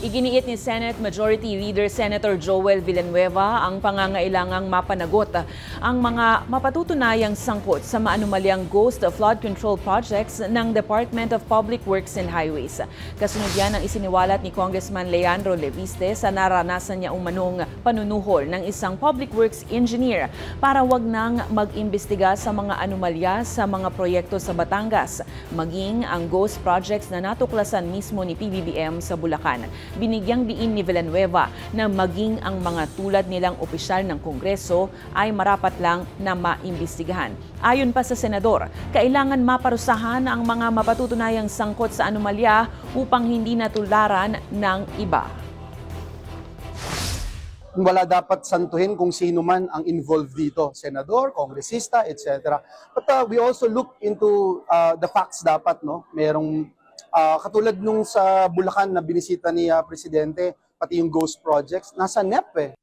Iginiit ni Senate Majority Leader Senator Joel Villanueva ang pangangailangang mapanagot ang mga mapatutunayang sangkot sa maanumalyang ghost flood control projects ng Department of Public Works and Highways. Kasunod yan ang isiniwalat ni Congressman Leandro Leviste sa naranasan niya umanong panunuhol ng isang public works engineer para wag nang mag-imbestiga sa mga anomalya sa mga proyekto sa Batangas, maging ang ghost projects na natuklasan mismo ni PBBM sa Bulacan. Binigyang diin ni Villanueva na maging ang mga tulad nilang opisyal ng Kongreso ay marapat lang na maimbestigahan. Ayon pa sa senador, kailangan maparusahan ang mga mapatutunayang sangkot sa anomalya upang hindi natularan ng iba. Wala dapat santuhin kung sino man ang involved dito, senador, kongresista, etc. But we also look into the facts dapat, no? Merong katulad nung sa Bulacan na binisita ni Presidente, pati yung ghost projects, nasa NEP